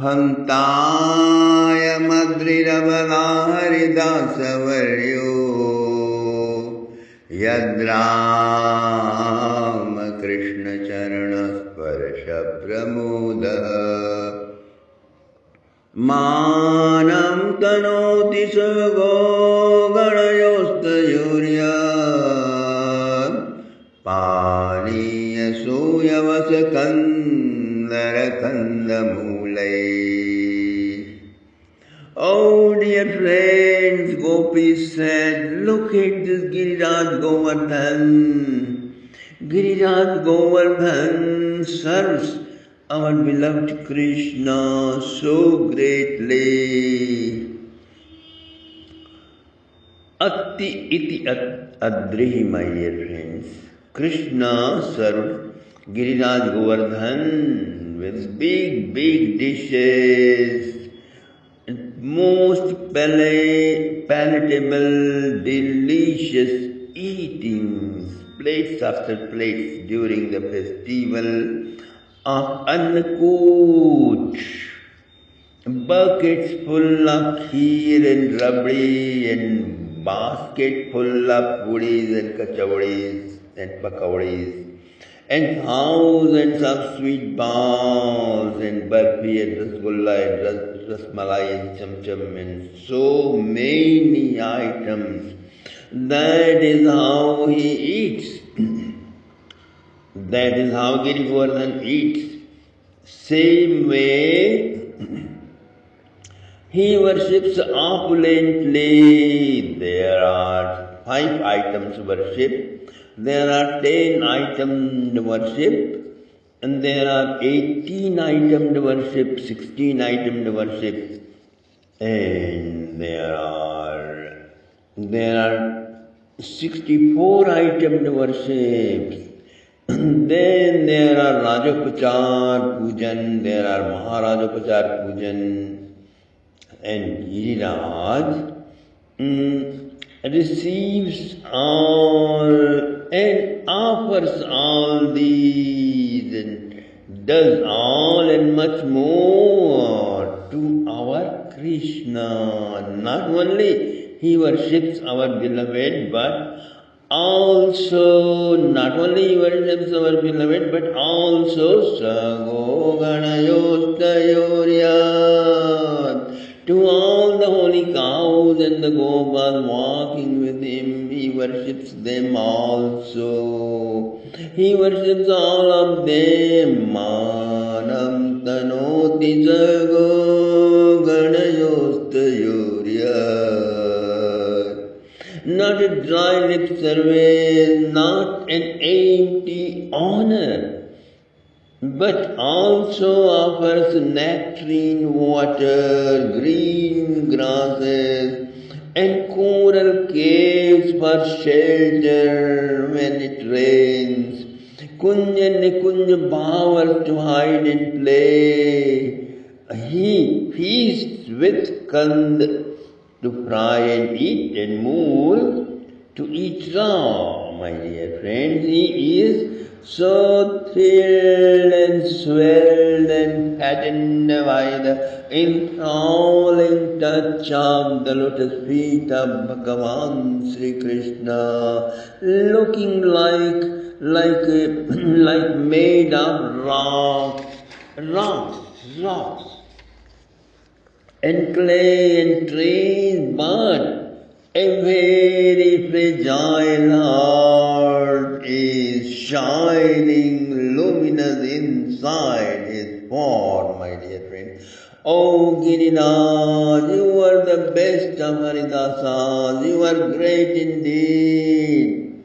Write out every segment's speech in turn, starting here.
हन्ताय मद्रिरबला हरिदासवर्यो यद्रामकृष्णचरणस्पर्शप्रमोदः मानं तनोति सुगो गणयोस्तयोर्यत् पानीयसूयवसकन्दरकन्दमूलैः. Oh dear friends, Gopis said, look at this Giriraj Govardhan. Giriraj Govardhan serves our beloved Krishna so greatly. Atti iti adrihi, my dear friends. Krishna served Giriraj Govardhan with big dishes, most palatable, delicious eatings, plates after plates during the festival of Annakut, buckets full of kheer and rabdi and basket full of puris and kachauris and pakauris, and thousands of sweet balls and barfi and rasgulla and rasmalai and chamcham and so many items. That is how he eats. That is how Giri Govardhan eats. Same way, he worships opulently. There are 5 items worship. There are 10 items worship, and there are 18 items worship, 16 items worship, and there are 64 items worship. Then there are Rajopachar Pujan, there are Maharajopachar Pujan, and Giriraj receives all and offers all these and does all and much more to our Krishna. Not only he worships our beloved, but also not only he worships our beloved, but also Sago Ganayostayoryat. To all the holy cows and the Gopal walking with him, he worships them also. He worships all of them. Manam tanoti Sago Ganayostayoryat. Not a dry lip service, not an empty honor, but also offers nectarine water, green grasses, and coral caves for shelter when it rains, kunj and nikunj bowers to hide and play. He feasts with kand to fry and eat, and mool to eat raw. My dear friends, he is so thrilled and swelled and fattened by the enthralling touch of the lotus feet of Bhagavan Sri Krishna, looking like made of rocks and clay and trees, but a very fragile heart is shining luminous inside his form, my dear friend. Oh Giriraj, you are the best of Haridasas, you are great indeed.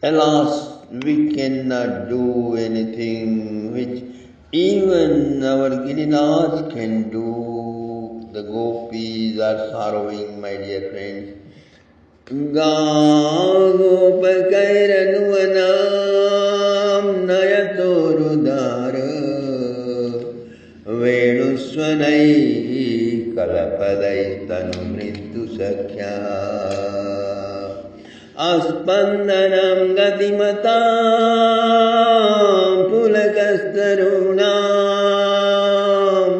Alas, we cannot do anything which even our Giriraj can do. The gopis are sorrowing, my dear friends. Gopakairanvanam nayatorudara venusvanai kalapadai tanumritu sakhya aspandanam gatimatam pulakastarunam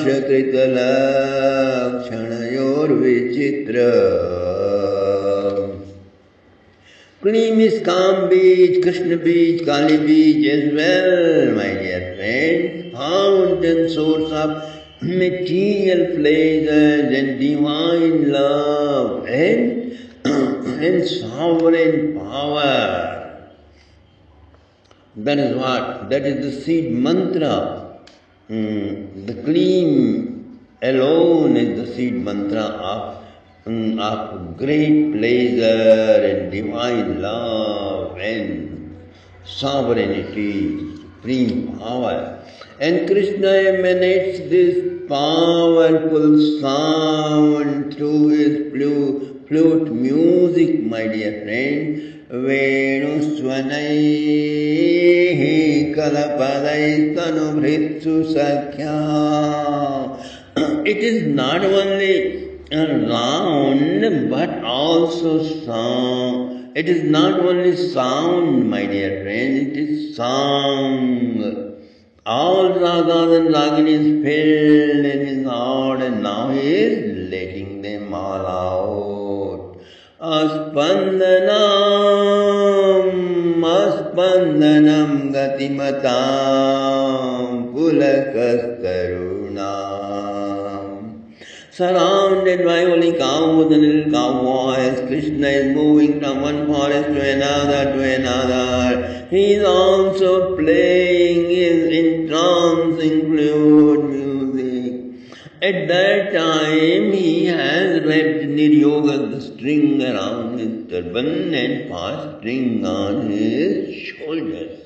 पाशकृतलक्षणयोर्विचित्र. Cream is calm beach, Krishna beach, Kali beach as well, my dear friends. Fountain source of material pleasures and divine love and, and sovereign power. That is what? That is the seed mantra. The Kleem alone is the seed mantra of great pleasure and divine love and sovereignty, supreme power. And Krishna emanates this powerful sound through his flute music, my dear friend. Venusvanaihi kalapadai tanubhritsu sakhya. It is not only round but also sound. It is not only sound, my dear friend, it is song. All ragas and raginis filled in his heart, and now he is letting them all out. Aspandanam gatimatam pulakastarunam. Surrounded by holy cows and little cowboys, Krishna is moving from one forest to another. He is also playing his entrancing flute music. At that time, he has wrapped Niryoga, the string around his turban and fast string on his shoulders.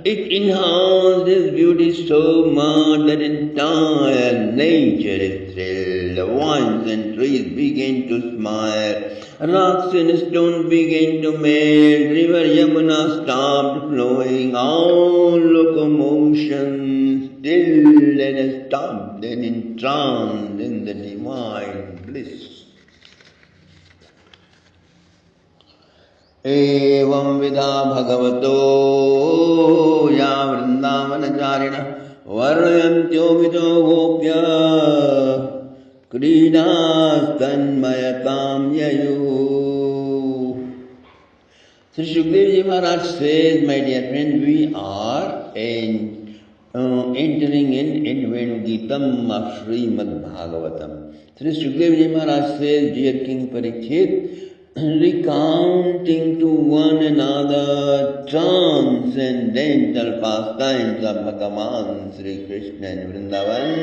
It enhanced his beauty so much that entire nature is thrilled. The vines and trees began to smile. Rocks and stones began to melt. River Yamuna stopped flowing. All locomotion stilled and stopped and entranced in the divine bliss. एवं विधा भगवतो या वृंदावनचारिणः वर्णयन्त्यो विदो गोप्य क्रीडास्तन्मयतां ययुः. Sri Shukdev Ji Maharaj says, my dear friend, we are entering in Venugitam of Srimad Bhagavatam. Sri Shukdev Ji Maharaj says, dear King Parikshit, recounting to one another transcendental pastimes of Bhagavan Sri Krishna in Vrindavan,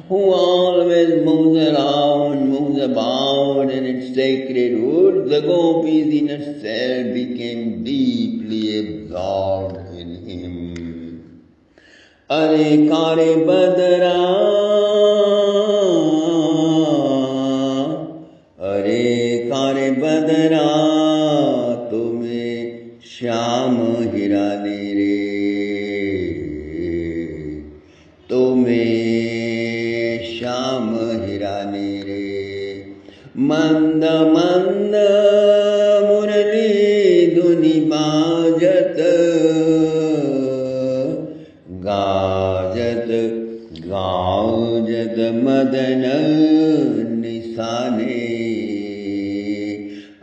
who always moves about in its sacred wood. The gopis in itself became deeply absorbed in him. Are kare badra, कारे बदरा तुम्हें श्याम हिराने रे, तुम्हें श्याम हिराने रे. मंद मंद मुरली धुनि बाजत, गाजत गाजत मदन निशाने.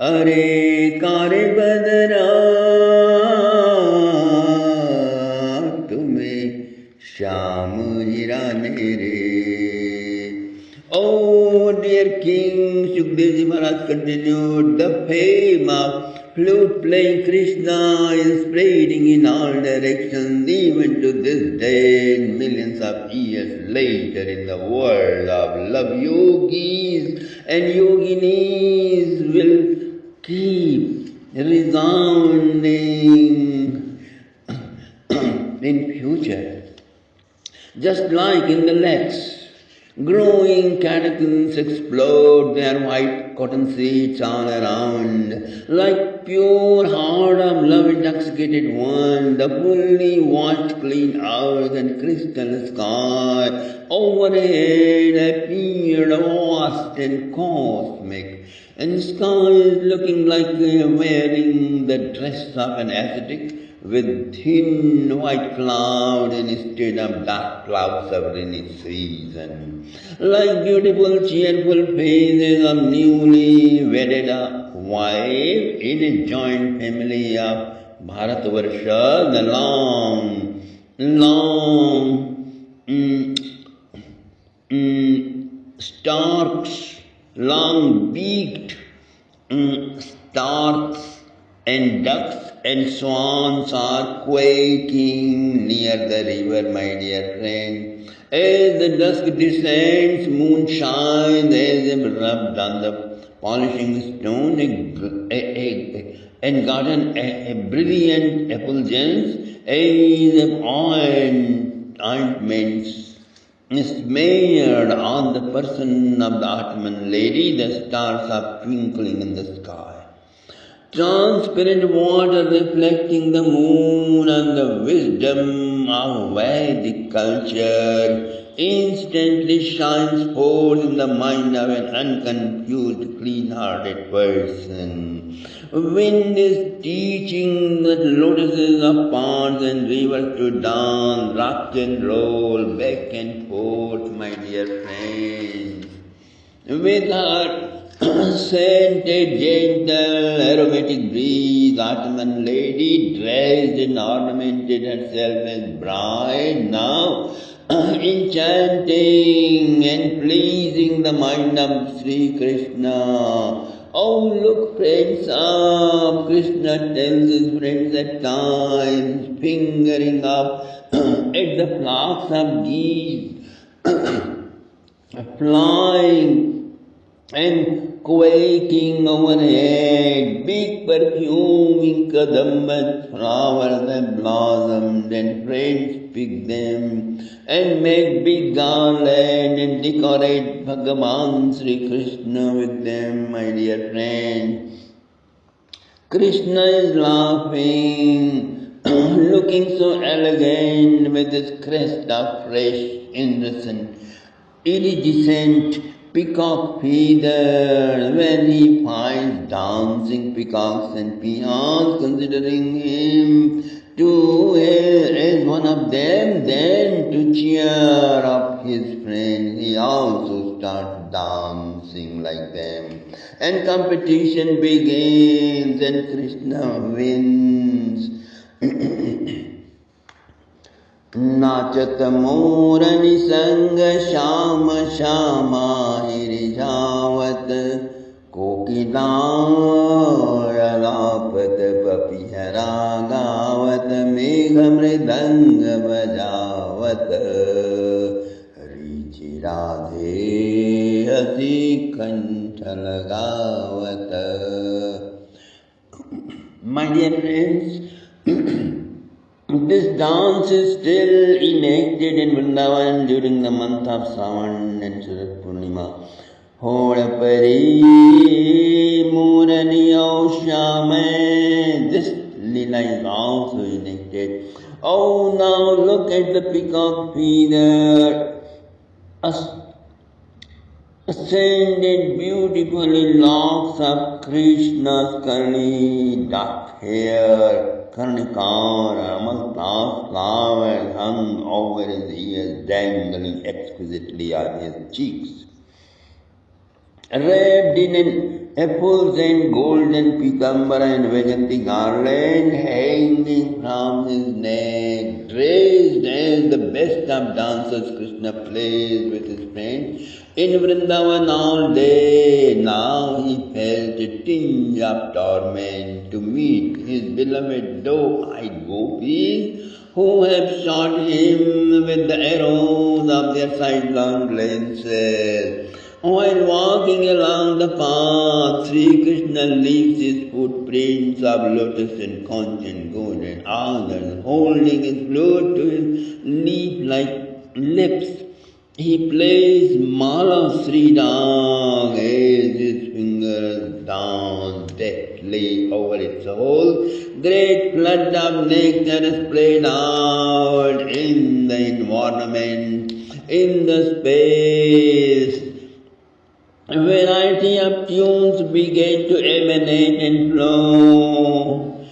अरे कारे बदरा तुम्हें श्याम हिराने रे. Oh dear King, Shukdev Ji Maharaj continued, the fame of flute playing Krishna is spreading in all directions even to this day. Millions of years later in the world of love, yogis and yoginis will keep resounding in future. Just like in the lakes, growing catechins explode their white cotton seeds all around. Like pure heart of love intoxicated one, the fully washed clean earth and crystal sky overhead appeared vast and cosmic, and sky is looking like they are wearing the dress of an ascetic, with thin white clouds instead of dark clouds of rainy season, like beautiful cheerful faces of newly wedded wife in a joint family of Bharatvarsha, the long-beaked storks and ducks and swans are quaking near the river, my dear friend. As the dusk descends, moon shines as if rubbed on the polishing stone and gotten a brilliant effulgence as if ointments smeared on the person of the Atman lady. The stars are twinkling in the sky. Transparent water reflecting the moon and the wisdom of Vedic culture instantly shines forth in the mind of an unconfused, clean-hearted person. Wind is teaching that lotuses of ponds and rivers to dance, rock and roll, back and forth, my dear friends. With her scented, gentle, aromatic breeze, Atman lady dressed and ornamented herself as bride, now enchanting and pleasing the mind of Sri Krishna. Oh, look, friends up, Krishna tells his friends at times, fingering up at the flocks of geese flying and quaking overhead, big perfuming kadamba flowers that blossomed, and friends pick them and make big garland and decorate Bhagavan Sri Krishna with them, my dear friends. Krishna is laughing, looking so elegant with his crest of fresh, innocent, iridescent peacock feathers, when he finds dancing peacocks and peons considering him to as one of them, then to cheer up his friends, he also starts dancing like them. And competition begins and Krishna wins. नाचत मोर निसंग श्याम श्यामा हिरिझावत कोकिलालापत पपिहरा गावत मेघ मृदंग बजावत ऋचि राधे हसी कंठ लगावत. My dear friends, this dance is still enacted in Vrindavan during the month of Sawan and Sharat Purnima. Hodapari Murani Aushame. This lila is also enacted. Oh, now look at the peacock feather, ascended beautifully locks of Krishna's curly dark hair. Karnikar, amalthas flowers hung over his ears, dangling exquisitely on his cheeks. Wrapped in an effulgent golden picambara and Vajanti garland hanging from his neck, dressed as the best of dancers, Krishna plays with his friends in Vrindavan all day. Now he felt a tinge of torment to meet his beloved doe-eyed gopis, who have shot him with the arrows of their sidelong glances. While walking along the path, Sri Krishna leaves his footprints of lotus and conch and gold and others, holding his flute to his leaf-like lips. He plays Mala Sri Rag as his fingers dance deftly over its whole. Great flood of nectar is played out in the environment, in the space. A variety of tunes began to emanate and flow.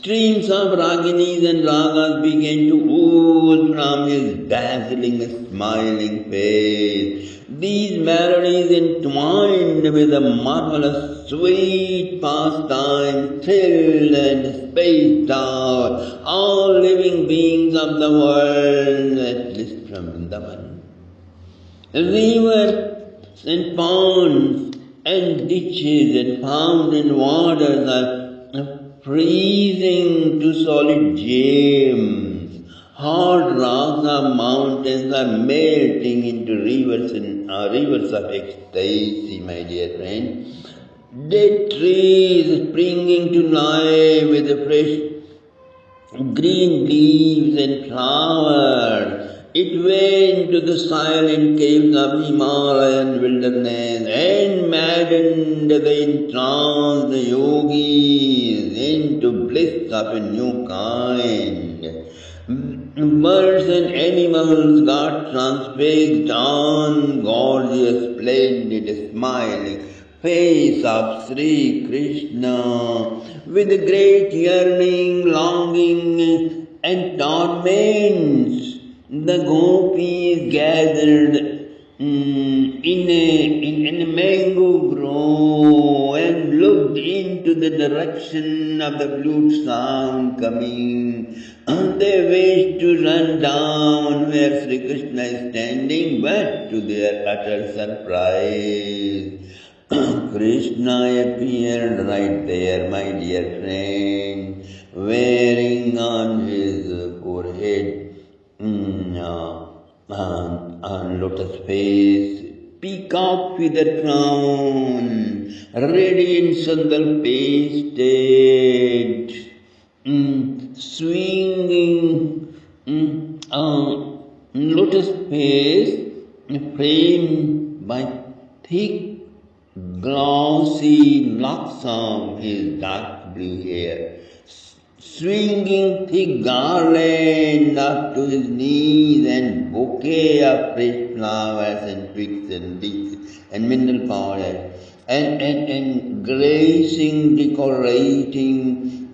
Streams of Raginis and Ragas began to ooze from his dazzling, smiling face. These melodies entwined with a marvelous, sweet pastime, thrilled and spaced out all living beings of the world, at least from Vrindavan. Rivers and ponds and ditches and fountain waters are freezing to solid gems. Hard rocks of mountains are melting into rivers of ecstasy, my dear friend. Dead trees springing to life with fresh green leaves and flowers. It went to the silent caves of Himalayan wilderness and maddened the entranced yogis into bliss of a new kind. Birds and animals got transfixed on gorgeous, splendid, smiling face of Sri Krishna with great yearning, longing and torments. The gopis gathered in a mango grove and looked into the direction of the flute sound coming. They wished to run down where Sri Krishna is standing, but to their utter surprise, Krishna appeared right there, my dear friend, wearing on his forehead on lotus face, peacock feather crown, radiant sandal pasted, swinging lotus face framed by thick, glossy locks of his dark blue hair, swinging thick garland up to his knees and bouquet of fresh flowers and twigs and leaves and mineral powder and gracing, decorating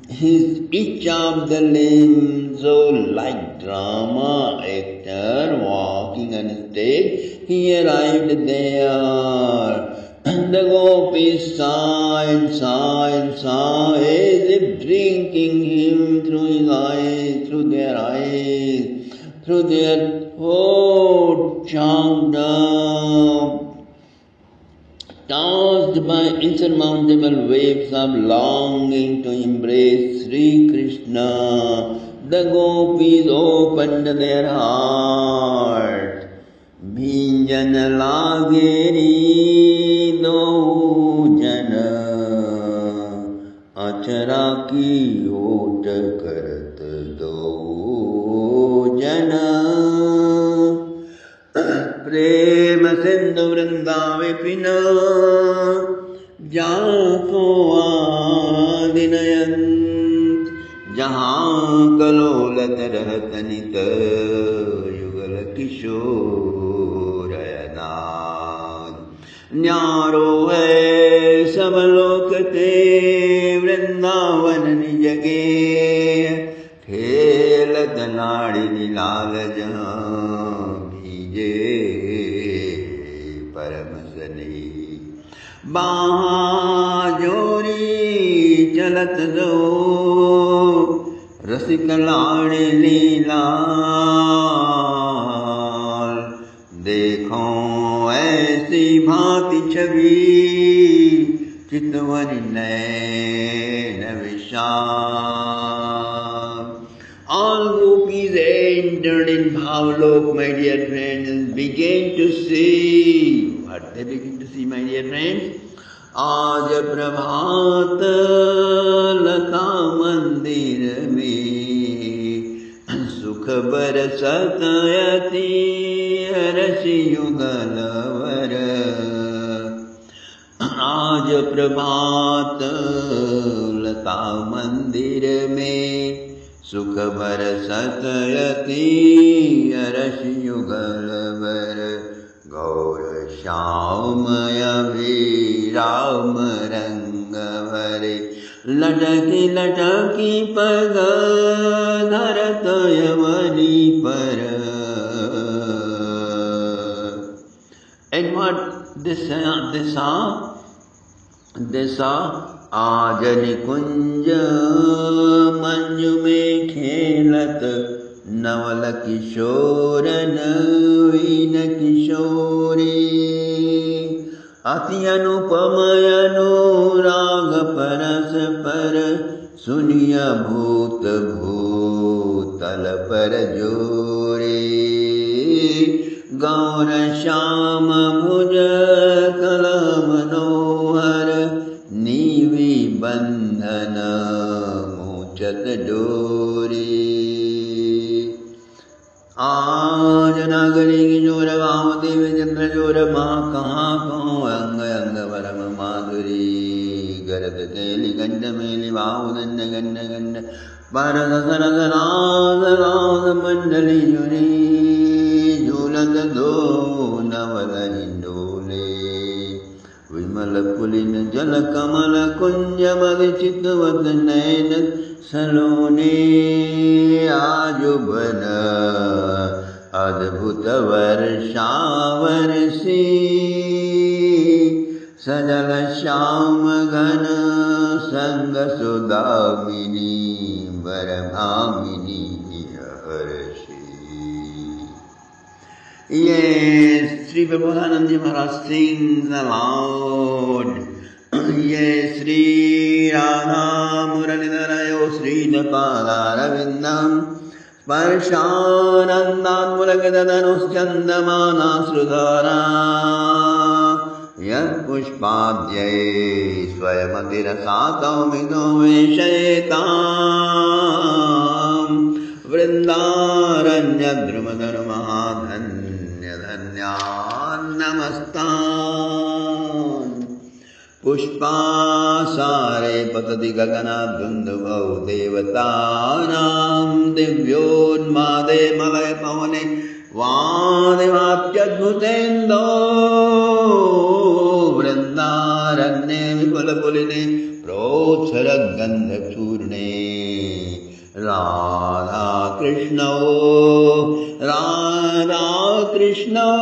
his each of the limbs, so like drama actor walking on stage, he arrived there. And the gopis sigh and sigh and sigh, as if drinking him through his eyes, through their throat chocked up, tossed by insurmountable waves of longing to embrace Sri Krishna. The gopis opened their heart. Bhinjan lageri do jana, achara ki ot karat do jana. Prem sindhu vrindave pina, jaako adinayant, jahan kalolat rahatanita yugal kishor. न्यारो है सब लोक ते वृंदावन निज गे, खेलत लाड़ी लाल जहाँ भीजे परम सने, बाहा जोरी चलत दो रसिक लाड़ी लीला, देखो ऐसी भांति छवि चितवन नैन विशाल. All gopis entered in Bhavalok, my dear friends, and began to see. What they begin to see, my dear friends? आज प्रभात लता मंदिर में सुख बरसत यति रसि युगल वर. आज प्रभात लता मंदिर में सुख बरसत यति रसि युगल वर. गौर श्यामय भी राम रंग वरे लटकी लटकी पग धरत यवनी पर. And what this आज निकुंज मंजू में खेलत नवल किशोर नवीन किशोरी. अति अनुपमय अनुराग परस पर सुनिय भूत भूतल पर जोरे. गौर श्याम भुज कल मनोहर नीवि बंधन मूचत डोरी. आज नागरी की जोर वामदेव चंद्र जोर माँ कहाँ को अंग अंग परम माधुरी. गरद केली गंड मेली वाहु दंड गंड गंड परद सरद राज राज मंडली जुरी. झूलत दो नवल हिंडोले विमल पुलिन जल कमल कुंज मद चितवत नयन सलोने. आजुबन अद्भुत वर्षावरसी सजल श्याम घन संग Sudamini वरभामिनी हर्षि. Yes, Sri Prabodhanand Ji Maharaj sings aloud. Yes, Sri Radha Muralidharayo Sri Napalarvindam Sparshanandan Muragadanuschandamana Srudhara. Yat Pushpadhyai Swayamatirasatau Mido Veshayetam Vrindaranya Drumadar Mahadhanya Dhanyan Namastan. पुष्पासारे पतति गगनाद्वन्द्वौ देवतानां दिव्योन्मादे मलय पवने वादिवाप्यद्भुतेन्दो. वृन्दारण्ये विपुलपुलिने प्रोत्सरगन्धचूर्णे राधा कृष्णौ राधा कृष्णौ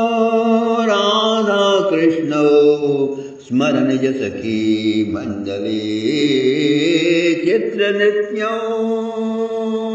राधा कृष्णौ स्मरण निज सखी मंडली चित्र नृत्यों.